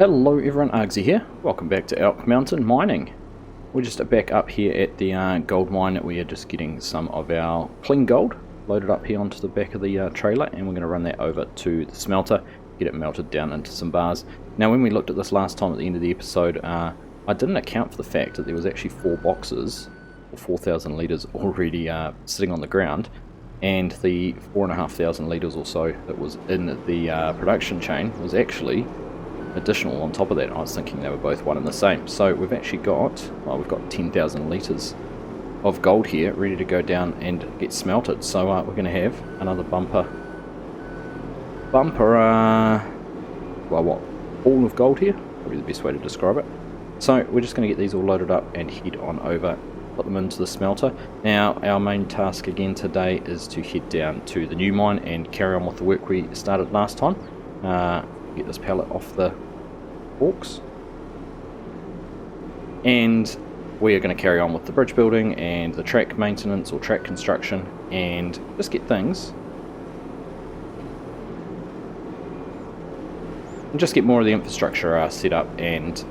Hello everyone, Argsy here. Welcome back to Elk Mountain Mining. We're just back up here at the gold mine. We are just getting some of our clean gold loaded up here onto the back of the trailer, and we're going to run that over to the smelter, get it melted down into some bars. Now when we looked at this last time at the end of the episode, I didn't account for the fact that there was actually 4 boxes, or 4,000 litres already sitting on the ground, and the 4,500 litres or so that was in the production chain was actually additional on top of that. I was thinking they were both one and the same. So we've actually got, well, we've got 10,000 litres of gold here ready to go down and get smelted. So we're going to have another bumper, well, what, all of gold here, probably the best way to describe it. So we're just going to get these all loaded up and head on over, put them into the smelter. Now our main task again today is to head down to the new mine and carry on with the work we started last time. Get this pallet off the forks, and we are going to carry on with the bridge building and the track maintenance or track construction, and just get things and just get more of the infrastructure set up and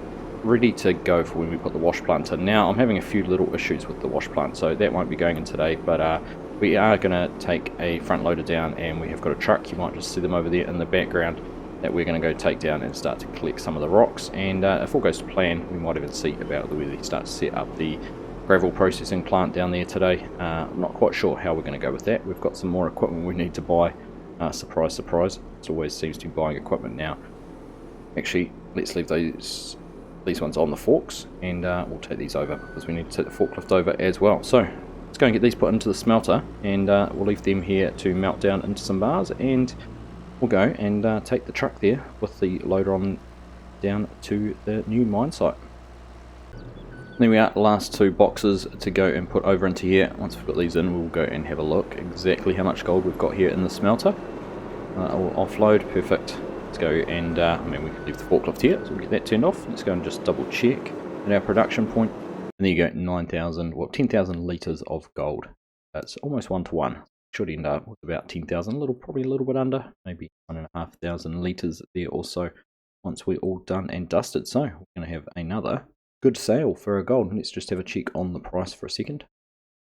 ready to go for when we put the wash plant in. Now I'm having a few little issues with the wash plant, so that won't be going in today, but we are going to take a front loader down, and we have got a truck. You might just see them over there in the background that we're going to go take down and start to collect some of the rocks, and if all goes to plan, we might even see about whether we start to set up the gravel processing plant down there today. I'm not quite sure how we're going to go with that. We've got some more equipment we need to buy. Surprise, surprise. It always seems to be buying equipment now. Actually, let's leave these ones on the forks, and we'll take these over because we need to take the forklift over as well. So let's go and get these put into the smelter, and we'll leave them here to melt down into some bars, and we'll go and take the truck there with the loader on down to the new mine site. There we are, last 2 boxes to go and put over into here. Once we've got these in, we'll go and have a look exactly how much gold we've got here in the smelter. I'll offload, perfect. Let's go and, I mean, we can leave the forklift here, so we'll get that turned off. Let's go and just double check at our production point. And there you go, 9,000, well, 10,000 litres of gold. That's almost 1 to 1. Should end up with about 10,000, probably a little bit under, maybe 1,500 litres there also once we're all done and dusted. So we're going to have another good sale for our gold. Let's just have a check on the price for a second.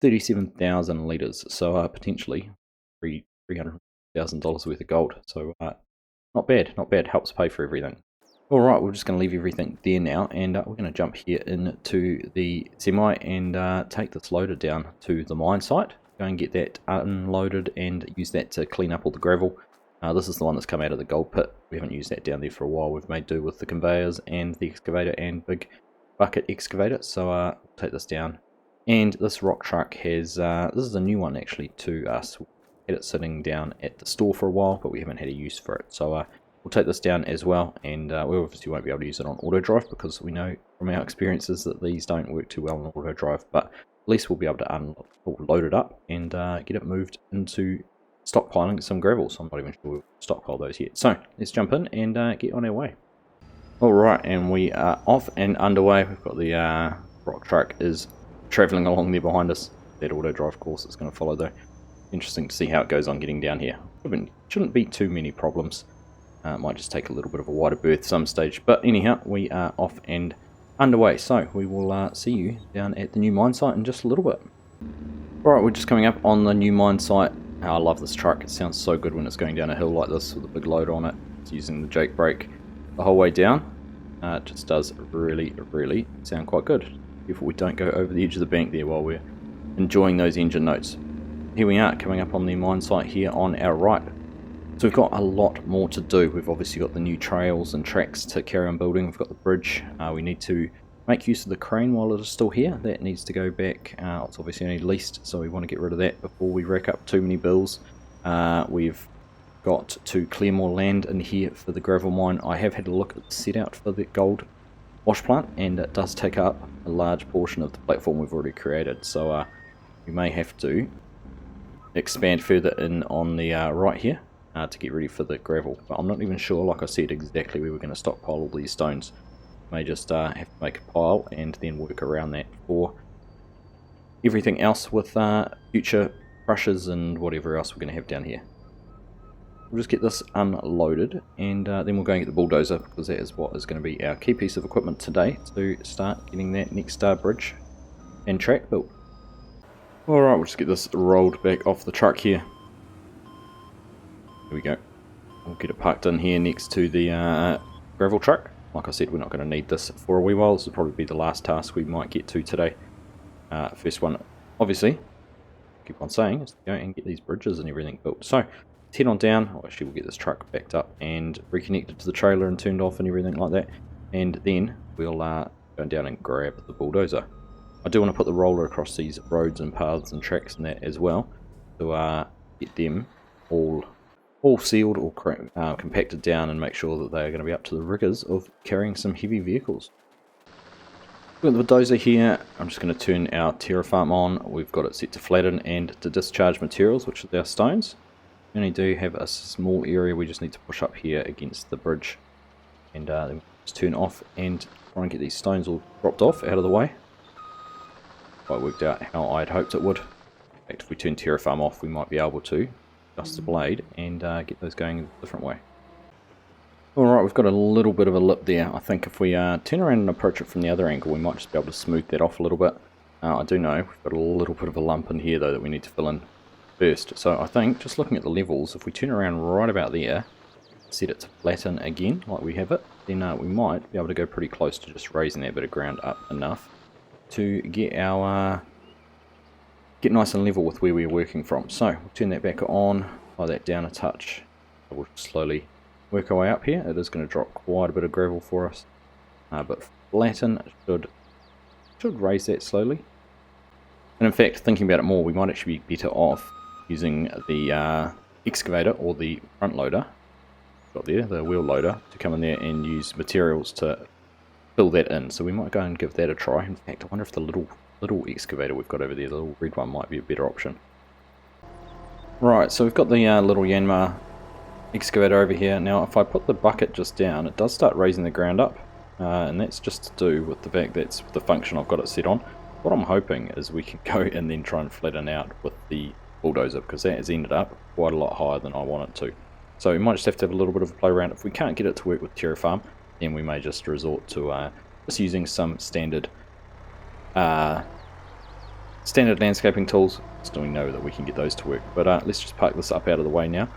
37,000 litres, so potentially $300,000 worth of gold. So not bad, not bad. Helps pay for everything. All right, we're just going to leave everything there now, and we're going to jump here into the semi and take this loader down to the mine site. Go and get that unloaded and use that to clean up all the gravel. This is the one that's come out of the gold pit. We haven't used that down there for a while. We've made do with the conveyors and the excavator and big bucket excavator. So we'll take this down. And this rock truck has, this is a new one actually to us. We had it sitting down at the store for a while, but we haven't had a use for it. So we'll take this down as well, and we obviously won't be able to use it on auto drive because we know from our experiences that these don't work too well on auto drive, but at least we'll be able to load it up and get it moved into stockpiling some gravel. So I'm not even sure we'll stockpile those yet. So let's jump in and get on our way. Alright, and we are off and underway. We've got the rock truck is travelling along there behind us. That auto drive course is going to follow though. Interesting to see how it goes on getting down here. Shouldn't be too many problems. Might just take a little bit of a wider berth some stage. But anyhow, we are off and underway, so we will see you down at the new mine site in just a little bit. Alright, we're just coming up on the new mine site. I love this truck. It sounds so good when it's going down a hill like this with a big load on it. It's using the Jake brake the whole way down. It just does really sound quite good. Careful we don't go over the edge of the bank there while we're enjoying those engine notes. Here we are, coming up on the mine site here on our right. So we've got a lot more to do. We've obviously got the new trails and tracks to carry on building. We've got the bridge. We need to make use of the crane while it is still here. That needs to go back. It's obviously only leased, so we want to get rid of that before we rack up too many bills. We've got to clear more land in here for the gravel mine. I have had a look at the set out for the gold wash plant, and it does take up a large portion of the platform we've already created. So we may have to expand further in on the right here. To get ready for the gravel, but I'm not even sure, like I said, exactly where we're going to stockpile all these stones. May just have to make a pile and then work around that for everything else with future crushers and whatever else we're going to have down here. we'll just get this unloaded, and then we'll go and get the bulldozer, because that is what is going to be our key piece of equipment today to start getting that next bridge and track built. Alright, we'll just get this rolled back off the truck here. Here we go. We'll get it parked in here next to the gravel truck. Like I said, we're not going to need this for a wee while. This will probably be the last task we might get to today. First one, obviously, keep on saying, is to go and get these bridges and everything built. So, let's head on down. Oh, actually, we'll get this truck backed up and reconnected to the trailer and turned off and everything like that. And then we'll go down and grab the bulldozer. I do want to put the roller across these roads and paths and tracks and that as well, to get them all sealed or compacted down and make sure that they are going to be up to the rigours of carrying some heavy vehicles. We've got the dozer here. I'm just going to turn our terra farm on. We've got it set to flatten and to discharge materials, which is our stones. We only do have a small area we just need to push up here against the bridge, and then just turn off and try and get these stones all dropped off out of the way. Quite worked out how I'd hoped it would. In fact, if we turn terra farm off, we might be able to adjust the blade and get those going in a different way. Alright, we've got a little bit of a lip there. I think if we turn around and approach it from the other angle, we might just be able to smooth that off a little bit. I do know we've got a little bit of a lump in here though that we need to fill in first. So I think, just looking at the levels, if we turn around right about there, set it to flatten again like we have it, then we might be able to go pretty close to just raising that bit of ground up enough to get our get nice and level with where we're working from. So we'll turn that back on, apply that down a touch. We'll slowly work our way up here. It is going to drop quite a bit of gravel for us, but flatten should raise that slowly. And in fact, thinking about it more, we might actually be better off using the excavator or the front loader, got there, the wheel loader, to come in there and use materials to fill that in. So we might go and give that a try. In fact, I wonder if the little excavator we've got over there, the little red one, might be a better option. Right, so we've got the little Yanmar excavator over here. Now if I put the bucket just down, it does start raising the ground up, and that's just to do with the fact that's the function I've got it set on. What I'm hoping is we can go and then try and flatten out with the bulldozer, because that has ended up quite a lot higher than I want it to. So we might just have to have a little bit of a play around. If we can't get it to work with terra farm, then we may just resort to just using some standard landscaping tools, so we know that we can get those to work. But let's just park this up out of the way now,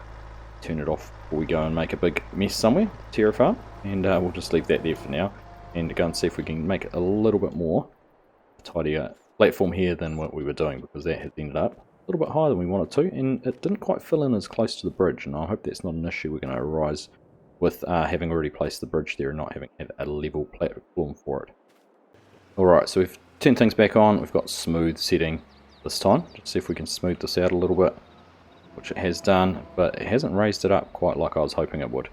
turn it off before we go and make a big mess somewhere, terra farm, and we'll just leave that there for now, and go and see if we can make it a little bit more tidier platform here than what we were doing, because that has ended up a little bit higher than we wanted to, and it didn't quite fill in as close to the bridge, and I hope that's not an issue we're going to arise with having already placed the bridge there and not having had a level platform for it. Alright, so we've turned things back on. We've got smooth setting this time. Let's see if we can smooth this out a little bit, which it has done, but it hasn't raised it up quite like I was hoping it would.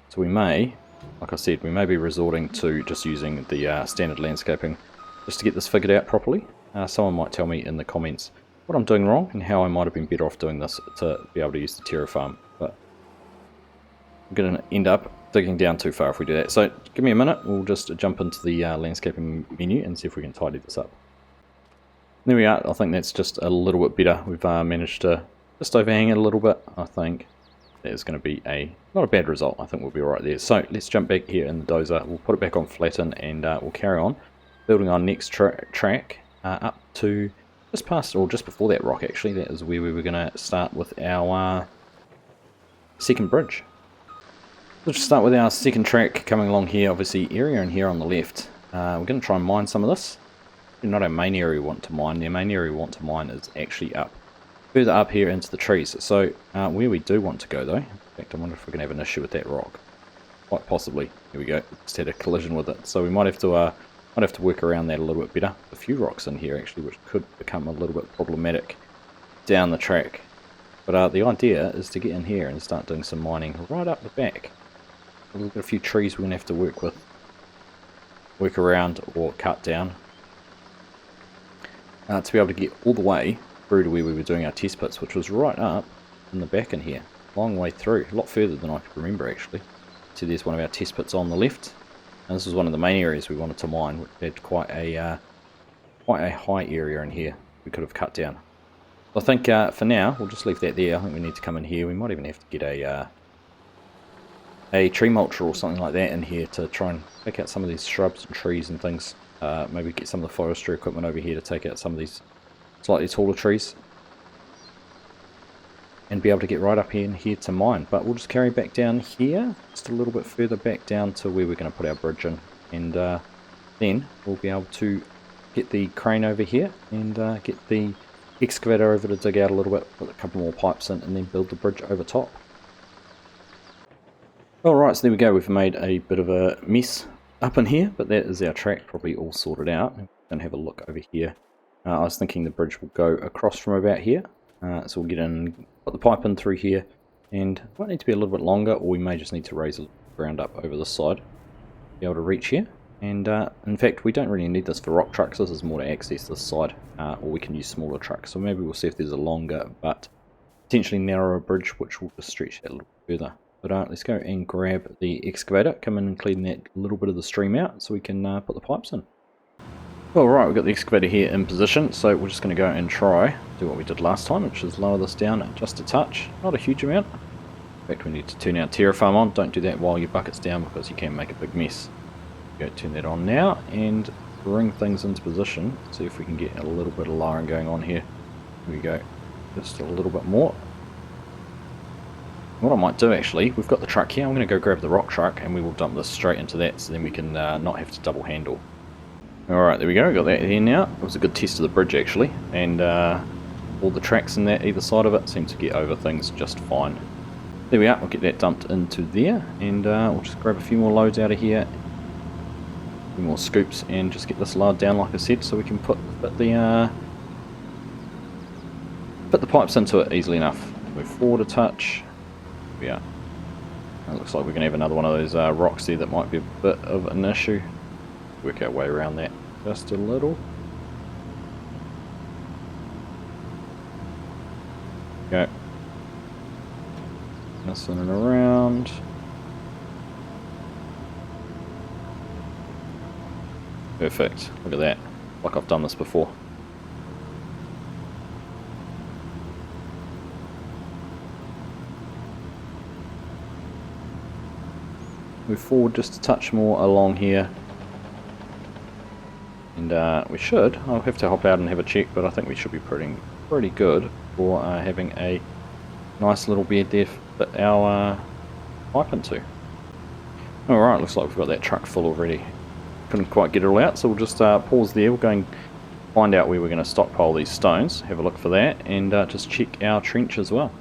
So we may, like I said, we may be resorting to just using the standard landscaping just to get this figured out properly. Someone might tell me in the comments what I'm doing wrong and how I might have been better off doing this to be able to use the terra farm. But I'm going to end up digging down too far if we do that. So give me a minute, we'll just jump into the landscaping menu and see if we can tidy this up. There we are. I think that's just a little bit better. We've managed to just overhang it a little bit. I think that is going to be not a bad result. I think we'll be alright there. So let's jump back here in the dozer. We'll put it back on flatten, and we'll carry on building our next track up to just past, or just before that rock actually. That is where we were going to start with our second bridge. Let's just start with our second track coming along here. Obviously area in here on the left. We're going to try and mine some of this. Not our main area we want to mine. The main area we want to mine is actually further up here into the trees. So where we do want to go though, in fact I wonder if we're going to have an issue with that rock. Quite possibly. Here we go. Just had a collision with it. So we might have to work around that a little bit better. A few rocks in here actually, which could become a little bit problematic down the track. But the idea is to get in here and start doing some mining right up the back. We've got a few trees we're going to have to work around or cut down to be able to get all the way through to where we were doing our test pits, which was right up in the back in here, long way through, a lot further than I could remember actually. So there's one of our test pits on the left, and this was one of the main areas we wanted to mine, which had quite a high area in here we could have cut down. I think for now we'll just leave that there. I think we need to come in here. We might even have to get a a tree mulcher or something like that in here to try and take out some of these shrubs and trees and things. Maybe get some of the forestry equipment over here to take out some of these slightly taller trees. And be able to get right up in here to mine. But we'll just carry back down here, just a little bit further back down to where we're going to put our bridge in. And then we'll be able to get the crane over here and get the excavator over to dig out a little bit, put a couple more pipes in, and then build the bridge over top. Alright, so there we go. We've made a bit of a mess up in here, but that is our track probably all sorted out. We're going to have a look over here. I was thinking the bridge will go across from about here. So we'll get in, put the pipe in through here, and it might need to be a little bit longer, or we may just need to raise the ground up over this side to be able to reach here. And in fact, we don't really need this for rock trucks. This is more to access this side, or we can use smaller trucks. So maybe we'll see if there's a longer but potentially narrower bridge which will just stretch that a little further. But let's go and grab the excavator, come in and clean that little bit of the stream out so we can put the pipes in. Alright, we've got the excavator here in position, so we're just going to go and try do what we did last time, which is lower this down just a touch, not a huge amount. In fact, we need to turn our terraform on. Don't do that while your bucket's down because you can make a big mess. Go turn that on now and bring things into position. See if we can get a little bit of lowering going on here. Here we go, just a little bit more. What I might do actually, we've got the truck here, I'm going to go grab the rock truck and we will dump this straight into that so then we can not have to double handle. Alright, there we go, got that here now. It was a good test of the bridge actually, and all the tracks in that either side of it seem to get over things just fine. There we are, we'll get that dumped into there, and we'll just grab a few more loads out of here, a few more scoops, and just get this lowered down like I said, so we can put the pipes into it easily enough. Move forward a touch. There we are. It looks like we're going to have another one of those rocks there that might be a bit of an issue. Work our way around that just a little. Go. Messing it around. Perfect. Look at that. Like I've done this before. Move forward just a touch more along here. And we should, I'll have to hop out and have a check, but I think we should be pretty good for having a nice little bed there to fit our pipe into. Alright, looks like we've got that truck full already. Couldn't quite get it all out, so we'll just pause there. We'll go and find out where we're going to stockpile these stones, have a look for that, and just check our trench as well.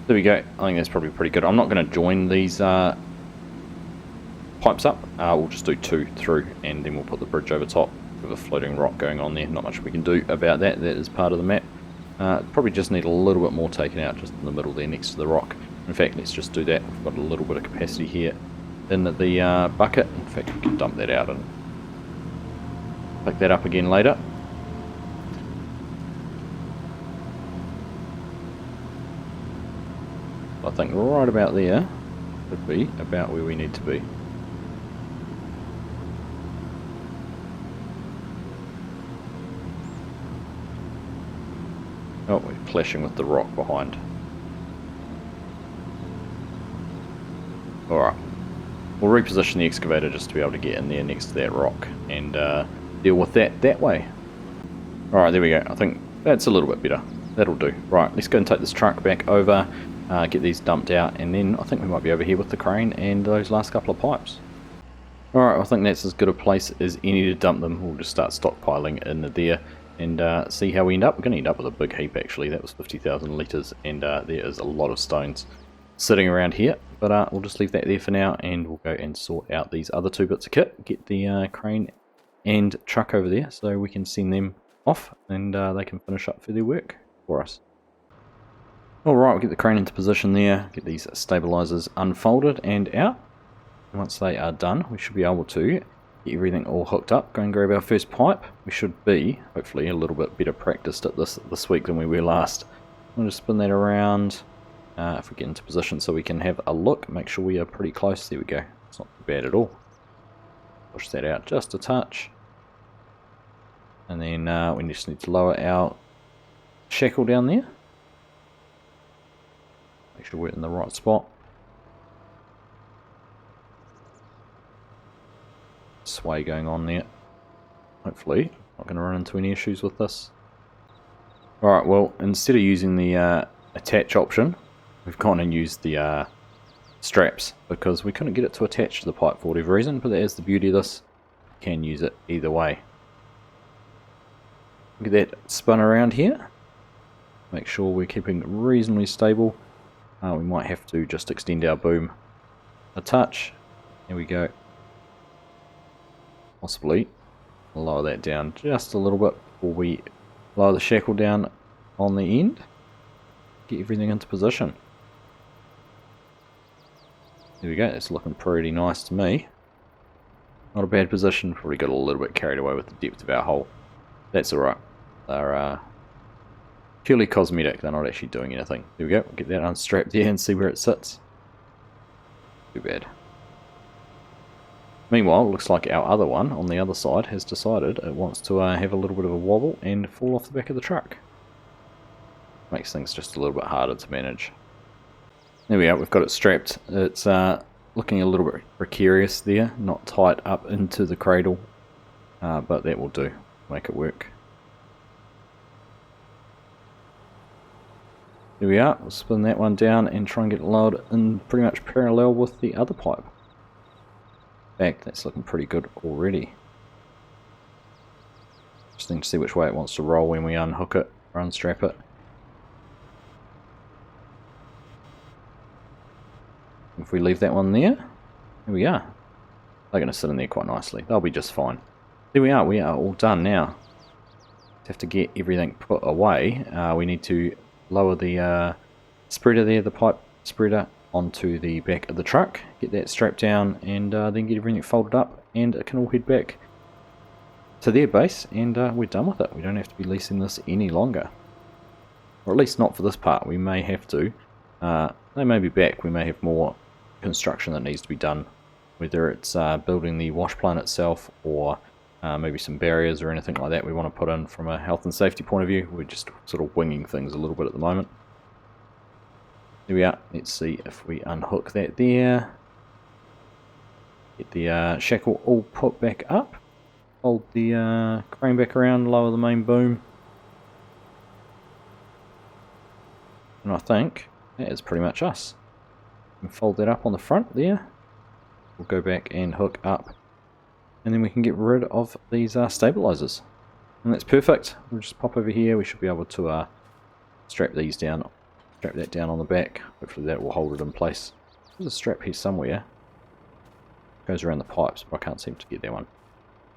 There we go, I think that's probably pretty good. I'm not going to join these pipes up, we'll just do 2 through and then we'll put the bridge over top with a floating rock going on there. Not much we can do about that, that is part of the map. Probably just need a little bit more taken out just in the middle there next to the rock. In fact, let's just do that. We've got a little bit of capacity here in the bucket. In fact, we can dump that out and pick that up again later. I think right about there would be about where we need to be. Oh, we're clashing with the rock behind. Alright. We'll reposition the excavator just to be able to get in there next to that rock and deal with that way. Alright, there we go. I think that's a little bit better. That'll do. Right, let's go and take this truck back over, get these dumped out, and then I think we might be over here with the crane and those last couple of pipes. Alright, I think that's as good a place as any to dump them. We'll just start stockpiling in there and see how we end up. We're going to end up with a big heap actually. That was 50,000 litres, and there is a lot of stones sitting around here, but we'll just leave that there for now, and we'll go and sort out these other 2 bits of kit, get the crane and truck over there so we can send them off and they can finish up for their work for us. Alright, we'll get the crane into position there, get these stabilizers unfolded and out. And once they are done, we should be able to get everything all hooked up, go and grab our first pipe. We should be, hopefully, a little bit better practiced at this week than we were last. We'll just spin that around, if we get into position so we can have a look, make sure we are pretty close. There we go, it's not too bad at all. Push that out just a touch. And then we just need to lower our shackle down there. Make sure we're in the right spot. Sway going on there. Hopefully, not going to run into any issues with this. Alright, well, instead of using the attach option, we've gone and used the straps, because we couldn't get it to attach to the pipe for whatever reason, but that is the beauty of this. You can use it either way. Look at that spin around here. Make sure we're keeping reasonably stable. We might have to just extend our boom a touch. There we go. Possibly lower that down just a little bit before we lower the shackle down on the end. Get everything into position. There we go, it's looking pretty nice to me. Not a bad position, probably got a little bit carried away with the depth of our hole. That's alright. They're purely cosmetic, they're not actually doing anything. There we go, we'll get that unstrapped there and see where it sits. Too bad. Meanwhile, it looks like our other one on the other side has decided it wants to have a little bit of a wobble and fall off the back of the truck. Makes things just a little bit harder to manage. There we are, we've got it strapped. It's looking a little bit precarious there, not tight up into the cradle, but that will do, make it work. There we are, we'll spin that one down and try and get it lowered in pretty much parallel with the other pipe. In fact, that's looking pretty good already. Just need to see which way it wants to roll when we unhook it or unstrap it. If we leave that one there, here we are. They're going to sit in there quite nicely. They'll be just fine. There we are all done now. Just have to get everything put away. We need to lower the spreader there, the pipe spreader, onto the back of the truck, get that strapped down, and then get everything folded up, and it can all head back to their base, and we're done with it. We don't have to be leasing this any longer, or at least not for this part. We may have to. They may be back. We may have more construction that needs to be done, whether it's building the wash plant itself, or maybe some barriers or anything like that we want to put in from a health and safety point of view. We're just sort of winging things a little bit at the moment. There we are. Let's see if we unhook that there. Get the shackle all put back up. Hold the crane back around, lower the main boom. And I think that is pretty much us. We can fold that up on the front there. We'll go back and hook up. And then we can get rid of these stabilizers. And that's perfect. We'll just pop over here. We should be able to strap these down. Strap that down on the back. Hopefully that will hold it in place. There's a strap here somewhere. Goes around the pipes, but I can't seem to get that one.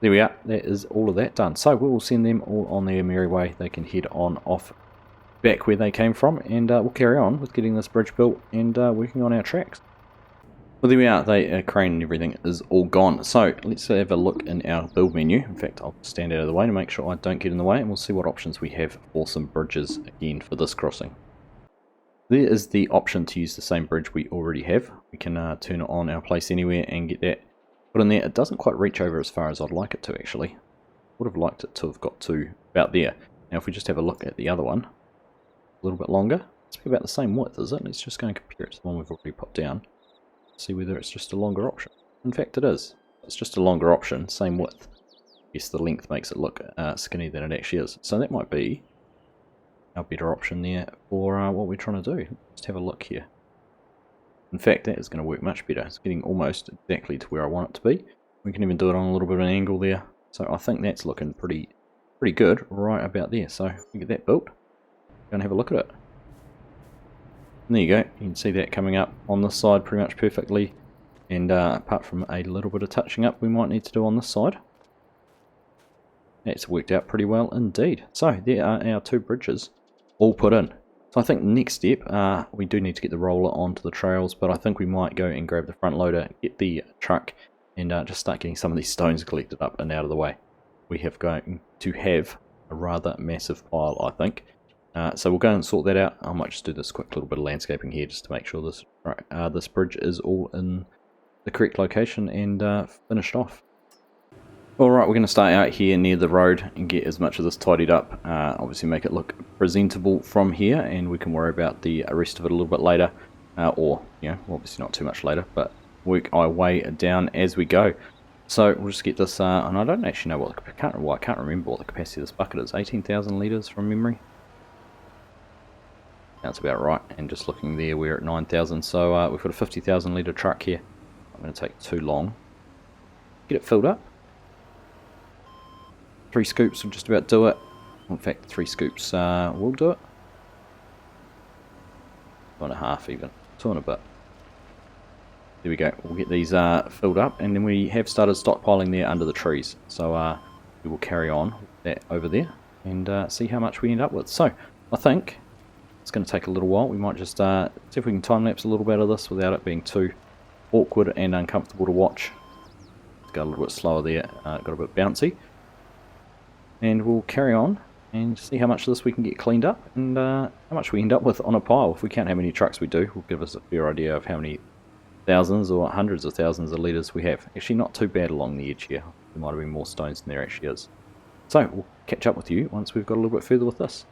There we are. That is all of that done. So we will send them all on their merry way. They can head on off back where they came from, and we'll carry on with getting this bridge built and working on our tracks. Well, there we are. The crane and everything is all gone. So let's have a look in our build menu. In fact, I'll stand out of the way to make sure I don't get in the way, and we'll see what options we have for some bridges again for this crossing. There is the option to use the same bridge we already have. We can turn it on our place anywhere and get that put in there. It doesn't quite reach over as far as I'd like it to, actually. Would have liked it to have got to about there. Now if we just have a look at the other one, a little bit longer, it's about the same width, is it? Let's just go and compare it to the one we've already put down. See whether it's just a longer option. In fact it is. It's just a longer option, same width. Yes, the length makes it look skinny than it actually is. So that might be our better option there for what we're trying to do. Let's have a look here. In fact, that is going to work much better. It's getting almost exactly to where I want it to be. We can even do it on a little bit of an angle there. So I think that's looking pretty good right about there. So we get that built. Go and have a look at it. And there you go. You can see that coming up on this side pretty much perfectly. And apart from a little bit of touching up we might need to do on this side, that's worked out pretty well indeed. So there are our two bridges all put in. So I think next step, we do need to get the roller onto the trails, but I think we might go and grab the front loader, get the truck, and just start getting some of these stones collected up and out of the way. We have going to have a rather massive pile, I think. So we'll go and sort that out. I might just do this quick little bit of landscaping here just to make sure this bridge is all in the correct location and finished off. Alright, we're going to start out here near the road and get as much of this tidied up. Obviously make it look presentable from here, and we can worry about the rest of it a little bit later. or, you know, obviously not too much later, but work our way down as we go. So we'll just get this, and I don't actually know what, I can't remember what the capacity of this bucket is, 18,000 litres from memory. That's about right, and just looking there, we're at 9,000, so we've got a 50,000 litre truck here. Not going to take too long. Get it filled up. 3 scoops will just about do it. In fact, 3 scoops will do it. 2.5 even, 2 and a bit. There we go, we'll get these filled up, and then we have started stockpiling there under the trees. So we will carry on with that over there, and see how much we end up with. So, I think it's going to take a little while. We might just see if we can time-lapse a little bit of this without it being too awkward and uncomfortable to watch. Let's go a little bit slower there, got a bit bouncy. And we'll carry on and see how much of this we can get cleaned up, and how much we end up with on a pile. If we count how many trucks we do, will give us a fair idea of how many thousands or hundreds of thousands of litres we have. Actually not too bad along the edge here. There might have been more stones than there actually is. So we'll catch up with you once we've got a little bit further with this.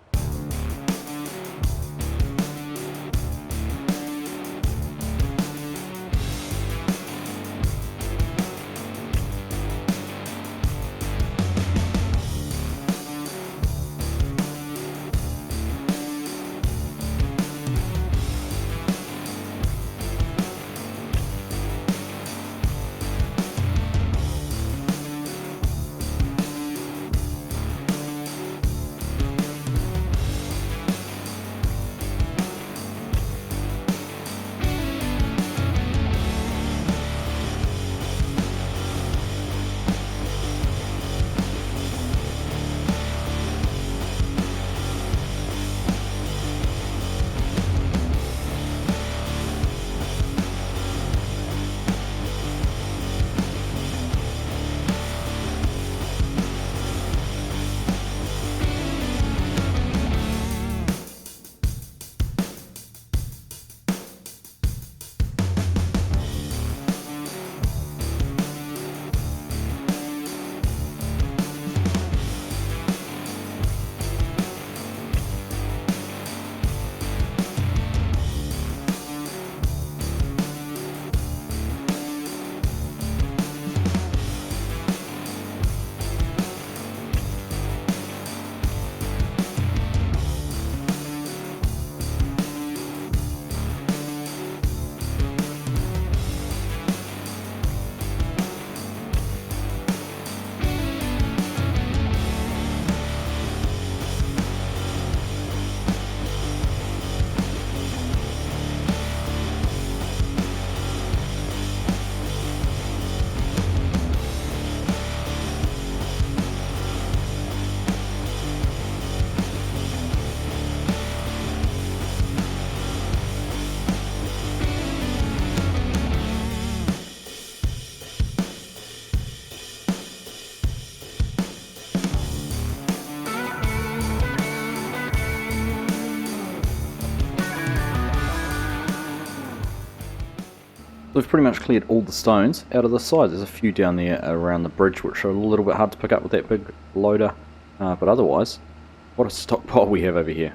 We've pretty much cleared all the stones out of the side. There's a few down there around the bridge which are a little bit hard to pick up with that big loader, but otherwise, what a stockpile we have over here.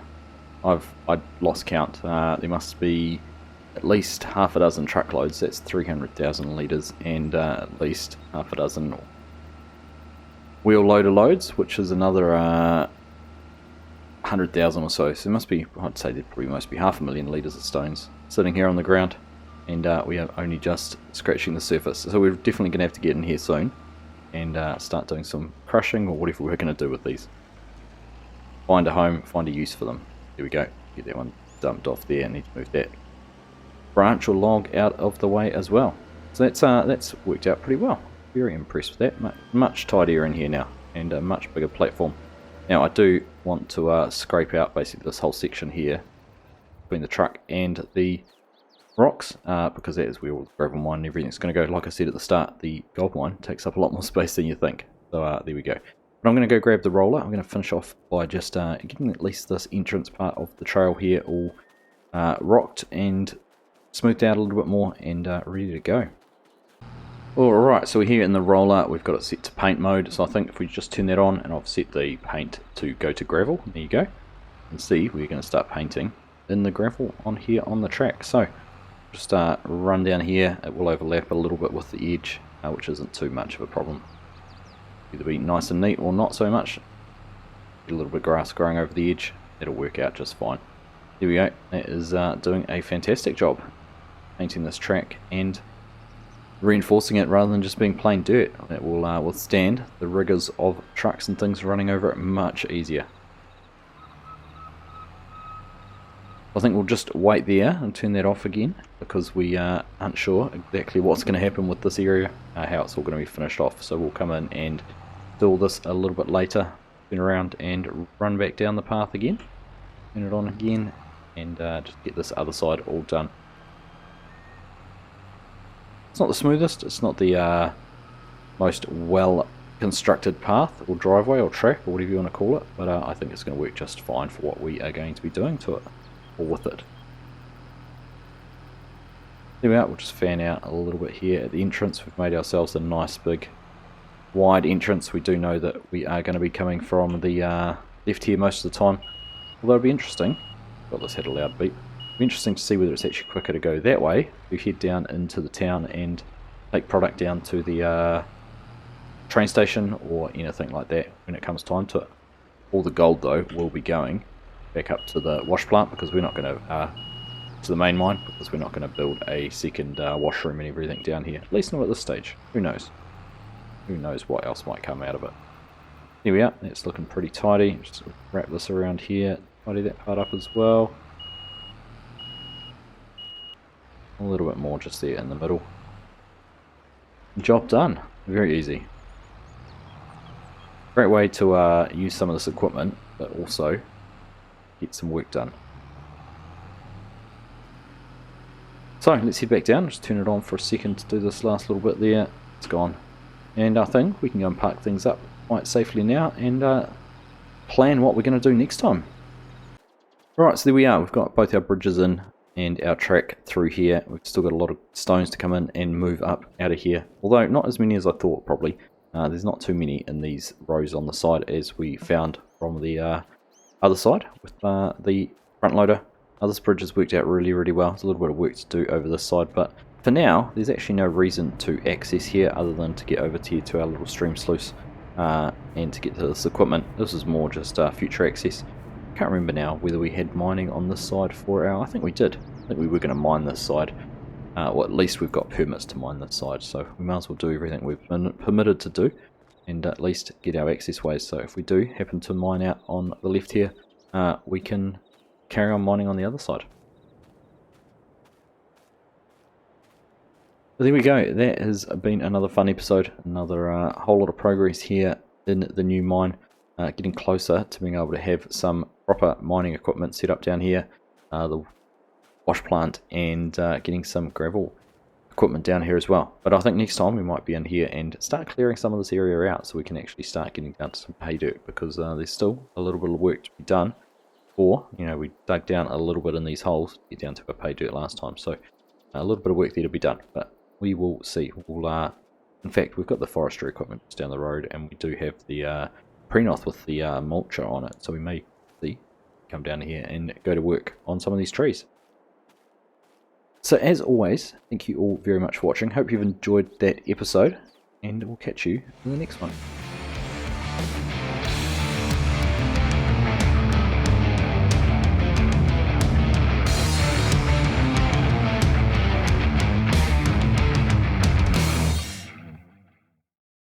I'd lost count. There must be at least half a dozen truckloads. That's 300,000 litres, and at least half a dozen wheel loader loads, which is another 100,000 or so. So there must be, I'd say there probably must be 500,000 litres of stones sitting here on the ground. And we are only just scratching the surface, so we're definitely going to have to get in here soon and start doing some crushing or whatever we're going to do with these. Find a home, find a use for them. There we go, get that one dumped off there. I need to move that branch or log out of the way as well. So that's worked out pretty well. Very impressed with that. Much tidier in here now, and a much bigger platform. Now I do want to scrape out basically this whole section here between the truck and the rocks, because that is where all the gravel mine and everything's going to go. Like I said at the start, the gold mine takes up a lot more space than you think. So there we go. But I'm going to go grab the roller. I'm going to finish off by just getting at least this entrance part of the trail here all rocked and smoothed out a little bit more, and ready to go. Alright, so we're here in the roller. We've got it set to paint mode, so I think if we just turn that on, and I've set the paint to go to gravel, there you go. You can see we're going to start painting in the gravel on here on the track. So Just run down here. It will overlap a little bit with the edge, which isn't too much of a problem. Either be nice and neat or not so much. Get a little bit of grass growing over the edge. It'll work out just fine. There we go. That is doing a fantastic job painting this track and reinforcing it rather than just being plain dirt. That will withstand the rigours of trucks and things running over it much easier. I think we'll just wait there and turn that off again because we aren't sure exactly what's going to happen with this area, how it's all going to be finished off. So we'll come in and do all this a little bit later, turn around and run back down the path again, turn it on again, and just get this other side all done. It's not the smoothest, it's not the most well constructed path or driveway or track or whatever you want to call it, but I think it's going to work just fine for what we are going to be doing to it, or with it. There we are, we'll just fan out a little bit here at the entrance. We've made ourselves a nice big wide entrance. We do know that we are going to be coming from the left here most of the time, although it'll be interesting. Got this had a loud beep. It'll be interesting to see whether it's actually quicker to go that way. We head down into the town and take product down to the train station or anything like that when it comes time to it. All the gold though will be going back up to the wash plant because we're not going to the main mine because we're not going to build a second washroom and everything down here. At least not at this stage. Who knows? Who knows what else might come out of it. Here we are. It's looking pretty tidy. Just wrap this around here. Tidy that part up as well. A little bit more just there in the middle. Job done. Very easy. Great way to use some of this equipment, but also get some work done. So let's head back down. Just turn it on for a second to do this last little bit there. It's gone. And I think we can go and park things up quite safely now and plan what we're going to do next time. Alright, so there we are. We've got both our bridges in and our track through here. We've still got a lot of stones to come in and move up out of here. Although not as many as I thought probably. There's not too many in these rows on the side as we found from the other side with the front loader. This bridge has worked out really well. There's a little bit of work to do over this side, but for now there's actually no reason to access here other than to get over to here to our little stream sluice and to get to this equipment. This is more just future access. Can't remember now whether we had mining on this side for our... I think we did. I think we were going to mine this side. Well, at least we've got permits to mine this side, so we might as well do everything we've been permitted to do and at least get our access ways. So if we do happen to mine out on the left here, we can carry on mining on the other side. But there we go. That has been another fun episode. Another whole lot of progress here in the new mine. Getting closer to being able to have some proper mining equipment set up down here. The wash plant and getting some gravel equipment down here as well. But I think next time we might be in here and start clearing some of this area out so we can actually start getting down to some pay dirt, because there's still a little bit of work to be done. Or, you know, we dug down a little bit in these holes to get down to a pay dirt last time, so a little bit of work there to be done, but we will see. We'll, in fact, we've got the forestry equipment just down the road, and we do have the Prenoth with the mulcher on it, so we may see come down here and go to work on some of these trees. So as always, thank you all very much for watching. Hope you've enjoyed that episode, and we'll catch you in the next one.